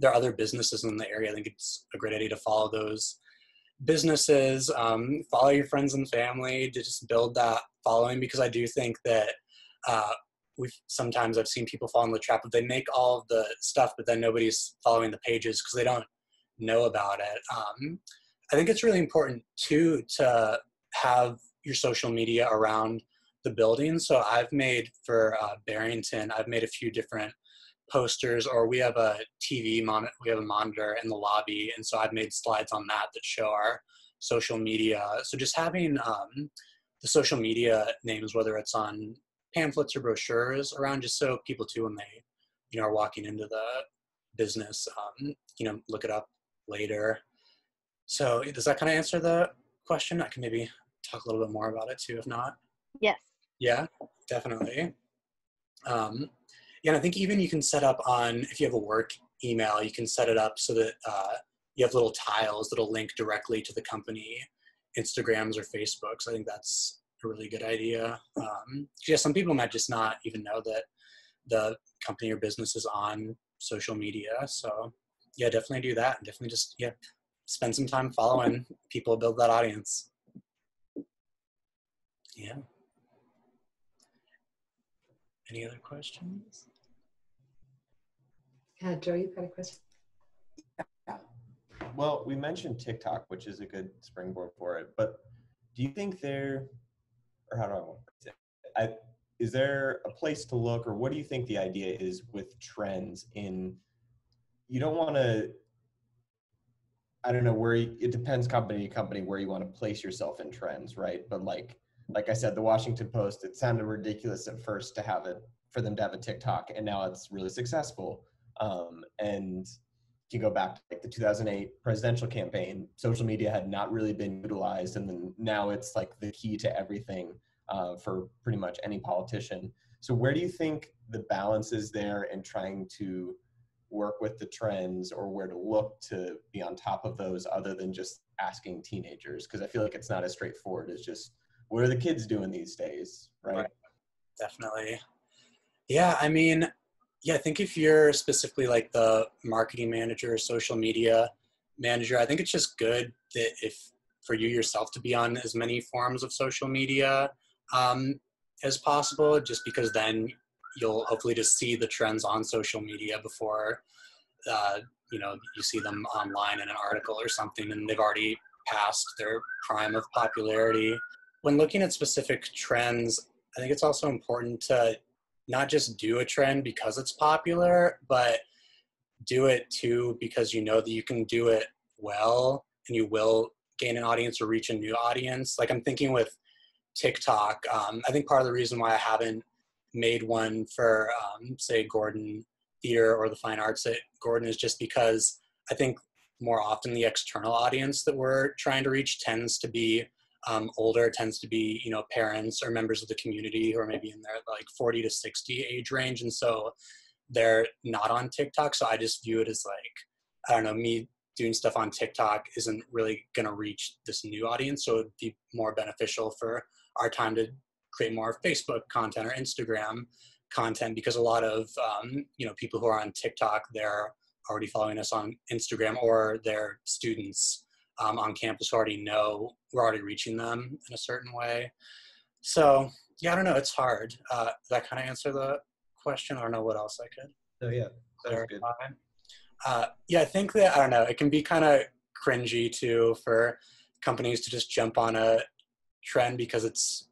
there are other businesses in the area, I think it's a great idea to follow those businesses, follow your friends and family to just build that following, because I do think that I've seen people fall in the trap of they make all of the stuff, but then nobody's following the pages because they don't know about it. I think it's really important too to have your social media around the building. So I've made for Barrington, I've made a few different posters, or we have a TV monitor, we have a monitor in the lobby, and so I've made slides on that show our social media. So just having the social media names, whether it's on pamphlets or brochures around, just so people too, when they are walking into the business, look it up later. So does that kind of answer the question? I can maybe talk a little bit more about it too, if not.
Yes.
Yeah, definitely. Yeah, and I think even you can set up if you have a work email, you can set it up so that you have little tiles that'll link directly to the company Instagrams or Facebooks. I think that's a really good idea. Yeah, some people might just not even know that the company or business is on social media. So yeah, definitely do that. Definitely just, spend some time following people, build that audience. Yeah. Any other questions?
Yeah, Joe, you've got a question?
Well, we mentioned TikTok, which is a good springboard for it, but do you think how do I want to say it? Is there a place to look, or what do you think the idea is with trends you don't want to, I don't know it depends company to company where you want to place yourself in trends, right? But like I said, the Washington Post, it sounded ridiculous at first for them to have a TikTok, and now it's really successful. And you go back to like the 2008 presidential campaign, social media had not really been utilized, and then now it's like the key to everything for pretty much any politician. So where do you think the balance is there in trying to work with the trends, or where to look to be on top of those other than just asking teenagers? Because I feel like it's not as straightforward as just, what are the kids doing these days, right?
Definitely. Yeah, I mean, I think if you're specifically like the marketing manager or social media manager, I think it's just good that for you yourself to be on as many forms of social media as possible, just because then you'll hopefully just see the trends on social media before you see them online in an article or something, and they've already passed their prime of popularity. When looking at specific trends, I think it's also important to not just do a trend because it's popular, but do it too because you know that you can do it well and you will gain an audience or reach a new audience. Like I'm thinking with TikTok, I think part of the reason why I haven't made one for, say, Gordon Theater or the Fine Arts at Gordon is just because I think more often the external audience that we're trying to reach tends to be older, tends to be, you know, parents or members of the community who are maybe in their like 40 to 60 age range. And so they're not on TikTok. So I just view it as like, I don't know, me doing stuff on TikTok isn't really going to reach this new audience. So it'd be more beneficial for our time to create more Facebook content or Instagram content, because a lot of, you know, people who are on TikTok, they're already following us on Instagram, or they're students on campus who already know we're already reaching them in a certain way. So yeah, I don't know, it's hard. Does that kind of answer the question? I don't know what else I could
So yeah, sounds good.
clarify. Yeah, I think that, I don't know, it can be kind of cringy too for companies to just jump on a trend because it's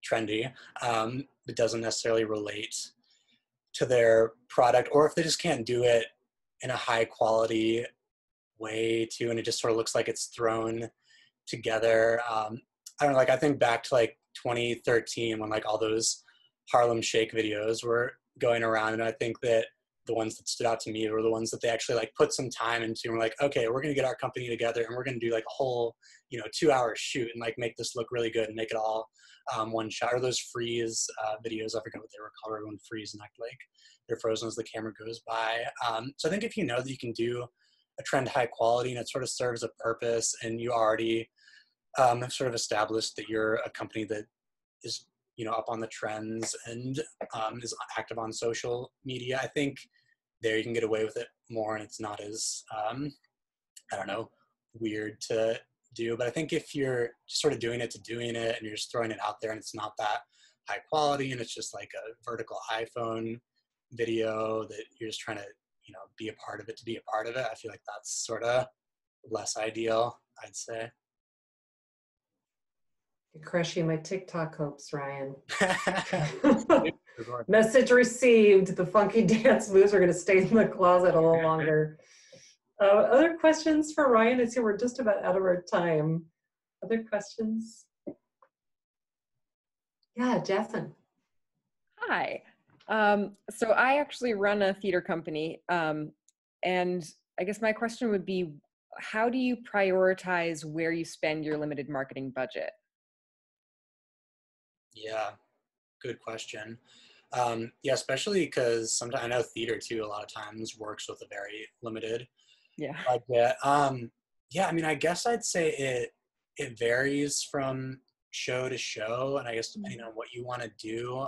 trendy. It doesn't necessarily relate to their product, or if they just can't do it in a high quality way too, and it just sort of looks like it's thrown together. I don't know, like I think back to like 2013 when like all those Harlem Shake videos were going around, and I think that the ones that stood out to me were the ones that they actually like put some time into and were like, okay, we're going to get our company together and we're going to do like a whole, you know, 2-hour shoot and like make this look really good and make it all one shot. Or those freeze videos, I forget what they were called, where everyone freeze and act like they're frozen as the camera goes by. So I think if you know that you can do a trend high quality and it sort of serves a purpose, and you already have sort of established that you're a company that is, you know, up on the trends and is active on social media, I think there you can get away with it more, and it's not as, I don't know, weird to do. But I think if you're just sort of doing it to doing it, and you're just throwing it out there and it's not that high quality, and it's just like a vertical iPhone video that you're just trying to, you know, be a part of it to be a part of it, I feel like that's sort of less ideal, I'd say.
You're crushing my TikTok hopes, Ryan. Message received. The funky dance moves are going to stay in the closet a little longer. Other questions for Ryan? I see we're just about out of our time. Other questions? Yeah, Jethan.
Hi. So I actually run a theater company, and I guess my question would be, how do you prioritize where you spend your limited marketing budget?
Yeah, good question. Yeah, especially because sometimes I know theater too, a lot of times works with a very limited
Yeah.
budget. Yeah, I mean, I guess I'd say it varies from show to show, and I guess depending on what you want to do.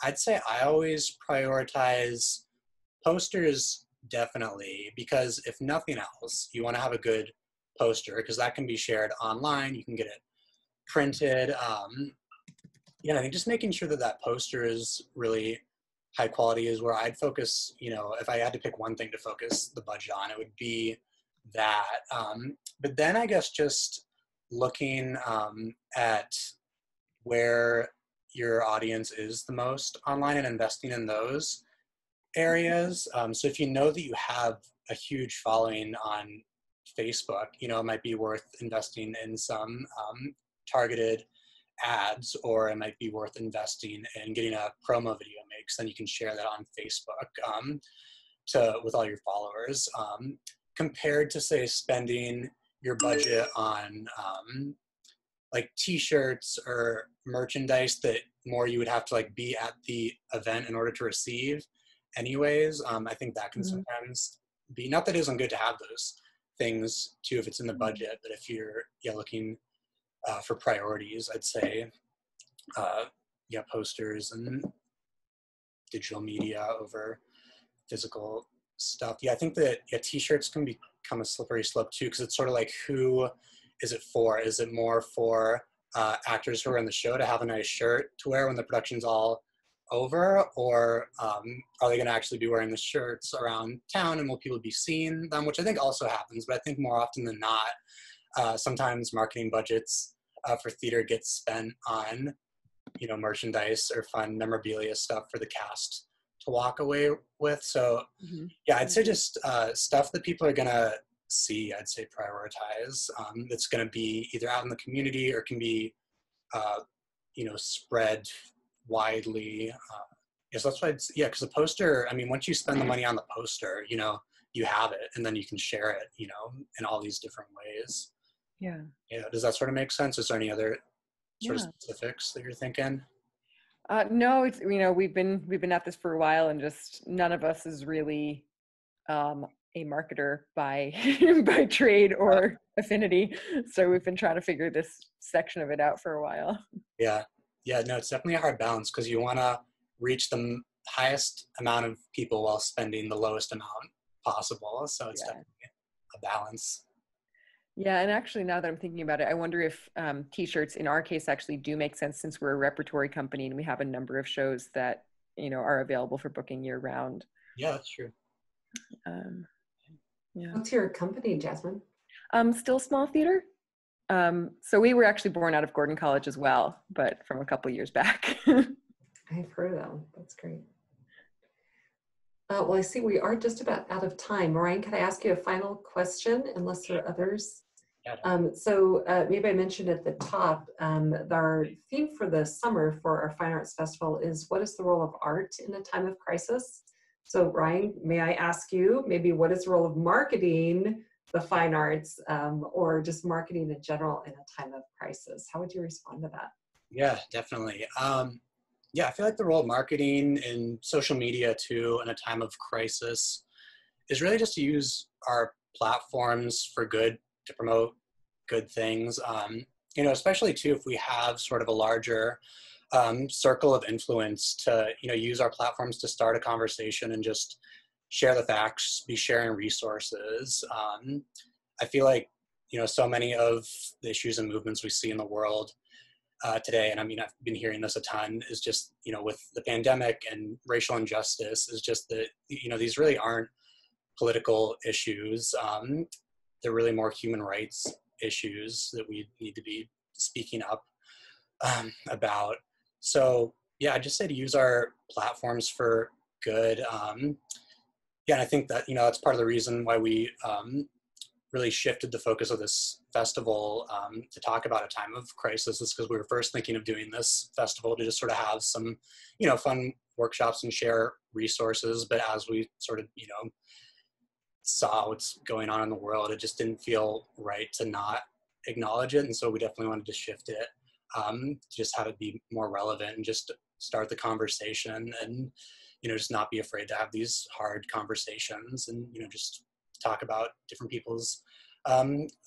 I'd say I always prioritize posters, definitely, because if nothing else, you want to have a good poster because that can be shared online. You can get it printed. Yeah, I think just making sure that that poster is really high quality is where I'd focus. You know, if I had to pick one thing to focus the budget on, it would be that. But then I guess just looking at where your audience is the most online and investing in those areas. So if you know that you have a huge following on Facebook, you know, it might be worth investing in some targeted ads, or it might be worth investing in getting a promo video made, because then you can share that on Facebook with all your followers, compared to, say, spending your budget on like t-shirts or merchandise that more you would have to like be at the event in order to receive anyways. I think that can sometimes be, not that it isn't good to have those things too if it's in the budget, but if you're looking for priorities, I'd say posters and digital media over physical stuff. Yeah, I think that t-shirts can become a slippery slope too, because it's sort of like, who is it for? Is it more for actors who are in the show to have a nice shirt to wear when the production's all over, or are they going to actually be wearing the shirts around town, and will people be seeing them? Which I think also happens, but I think more often than not, sometimes marketing budgets for theater get spent on, you know, merchandise or fun memorabilia stuff for the cast to walk away with. So yeah, I'd say just stuff that people are gonna see, I'd say prioritize. That's going to be either out in the community or can be, spread widely. Yes, that's why yeah, because the poster, I mean, once you spend the money on the poster, you have it and then you can share it, in all these different ways.
Yeah.
Yeah. Does that sort of make sense? Is there any other sort
Yeah.
of specifics that you're thinking?
No, it's, we've been at this for a while, and just none of us is really a marketer by by trade or affinity. So we've been trying to figure this section of it out for a while.
Yeah. Yeah, no, it's definitely a hard balance because you want to reach the highest amount of people while spending the lowest amount possible. So it's definitely a balance.
Yeah, and actually, now that I'm thinking about it, I wonder if t-shirts in our case actually do make sense, since we're a repertory company and we have a number of shows that are available for booking year round.
Yeah, that's true.
Yeah.
What's your company, Jasmine?
Still Small Theater. So we were actually born out of Gordon College as well, but from a couple years back.
I've heard of them. That's great. Well, I see we are just about out of time. Ryan, can I ask you a final question, unless there are others? So maybe I mentioned at the top, our theme for the summer for our Fine Arts Festival is, what is the role of art in a time of crisis? So Ryan, may I ask you, maybe what is the role of marketing the fine arts, or just marketing in general in a time of crisis? How would you respond to that?
Yeah, definitely. Yeah, I feel like the role of marketing and social media too in a time of crisis is really just to use our platforms for good, to promote good things. Especially too if we have sort of a larger circle of influence, to use our platforms to start a conversation and just share the facts, be sharing resources. I feel like so many of the issues and movements we see in the world today, and I mean, I've been hearing this a ton, is just, with the pandemic and racial injustice, is just that, these really aren't political issues. They're really more human rights issues that we need to be speaking up about. So yeah, I just say to use our platforms for good. Yeah, and I think that, that's part of the reason why we really shifted the focus of this festival to talk about a time of crisis, is because we were first thinking of doing this festival to just sort of have some, fun workshops and share resources. But as we sort of, saw what's going on in the world, it just didn't feel right to not acknowledge it. And so we definitely wanted to shift it to just have it be more relevant and just start the conversation, and, just not be afraid to have these hard conversations, and, just talk about different people's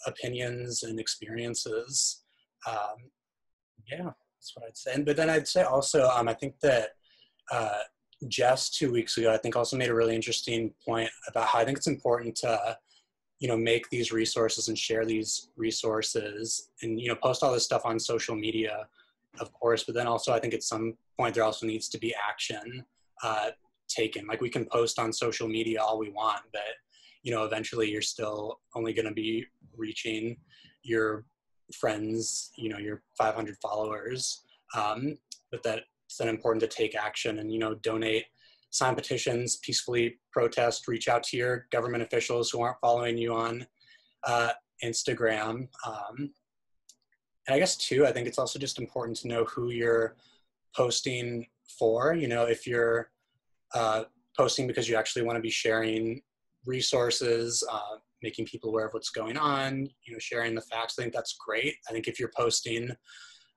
opinions and experiences. Yeah, that's what I'd say. But then I'd say also, I think that Jess 2 weeks ago, I think also made a really interesting point about how I think it's important to, make these resources and share these resources and, post all this stuff on social media, of course, but then also I think at some point there also needs to be action taken. Like, we can post on social media all we want, but, eventually you're still only going to be reaching your friends, your 500 followers. But that it's then important to take action and, donate, sign petitions, peacefully protest, reach out to your government officials who aren't following you on Instagram. And I guess too, I think it's also just important to know who you're posting for. If you're posting because you actually want to be sharing resources, making people aware of what's going on, sharing the facts, I think that's great. I think if you're posting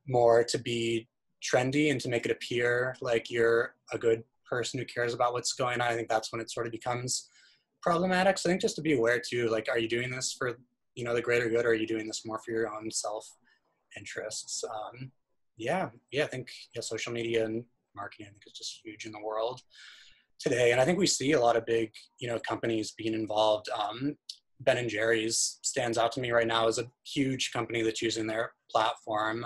more to be trendy and to make it appear like you're a good person who cares about what's going on, I think that's when it sort of becomes problematic. So I think just to be aware too, like, are you doing this for, the greater good, or are you doing this more for your own self-interests? I think social media and marketing, I think, is just huge in the world today. And I think we see a lot of big, companies being involved. Ben & Jerry's stands out to me right now as a huge company that's using their platform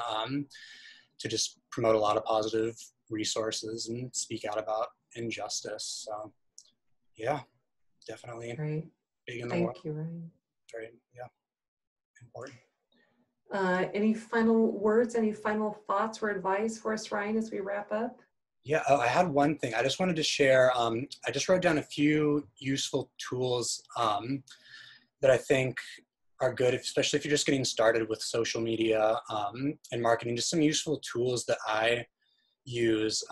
to just promote a lot of positive resources and speak out about injustice. So yeah, definitely
Great.
big in the world.
Thank you, Ryan.
Very, important.
Any final words, any final thoughts or advice for us, Ryan, as we wrap up?
Yeah, I had one thing I just wanted to share. I just wrote down a few useful tools that I think are good, especially if you're just getting started with social media and marketing. Just some useful tools that I use.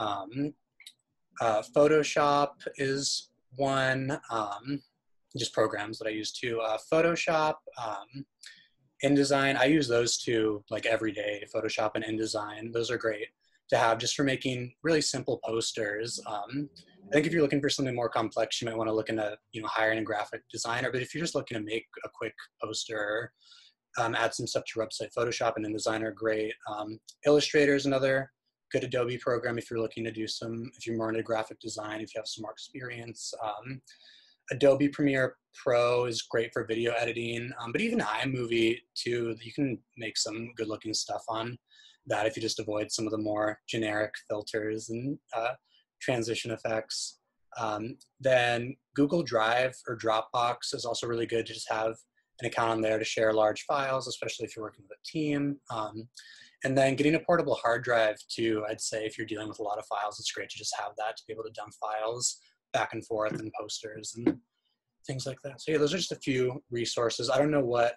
Photoshop is one. Just programs that I use too. Photoshop, InDesign. I use those two like every day. Photoshop and InDesign. Those are great to have just for making really simple posters. I think if you're looking for something more complex, you might want to look into, hiring a graphic designer. But if you're just looking to make a quick poster, add some stuff to your website, Photoshop and InDesign are great. Illustrator is another good Adobe program if you're looking to do if you're more into graphic design, if you have some more experience. Adobe Premiere Pro is great for video editing, but even iMovie too, you can make some good looking stuff on that if you just avoid some of the more generic filters and transition effects. Then Google Drive or Dropbox is also really good to just have an account on there to share large files, especially if you're working with a team. And then getting a portable hard drive too, I'd say if you're dealing with a lot of files, it's great to just have that to be able to dump files back and forth and posters and things like that. So yeah, those are just a few resources. I don't know what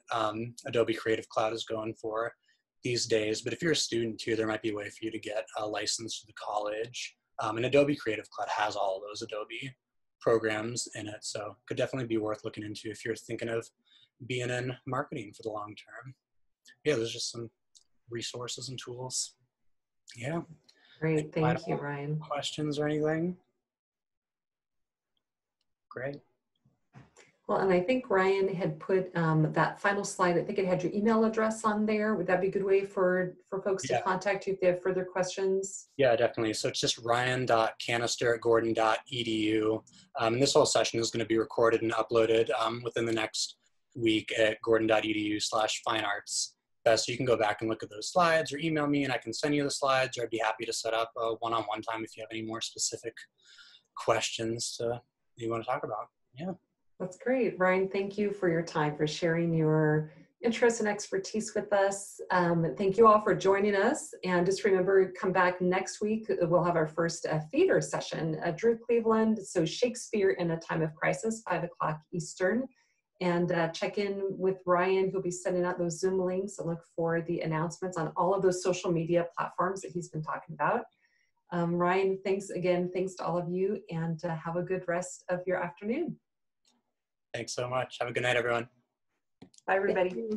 Adobe Creative Cloud is going for these days, but if you're a student too, there might be a way for you to get a license to the college. And Adobe Creative Cloud has all of those Adobe programs in it. So could definitely be worth looking into if you're thinking of being in marketing for the long term. Yeah, there's just some resources and tools. Yeah.
Great, thank you, Ryan.
Questions or anything? Great.
Well, and I think Ryan had put that final slide, I think it had your email address on there. Would that be a good way for folks to contact you if they have further questions?
Yeah, definitely. So it's just ryan.canister@gordon.edu. And this whole session is going to be recorded and uploaded within the next week at gordon.edu/fineartsfest. So you can go back and look at those slides or email me and I can send you the slides, or I'd be happy to set up a one-on-one time if you have any more specific questions that you want to talk about. Yeah.
That's great. Ryan, thank you for your time, for sharing your interest and expertise with us. Thank you all for joining us. And just remember, come back next week. We'll have our first theater session at Drew Cleveland. So Shakespeare in a Time of Crisis, 5 o'clock Eastern. And check in with Ryan. He'll be sending out those Zoom links and look for the announcements on all of those social media platforms that he's been talking about. Ryan, thanks again. Thanks to all of you, and have a good rest of your afternoon.
Thanks so much. Have a good night, everyone.
Bye, everybody.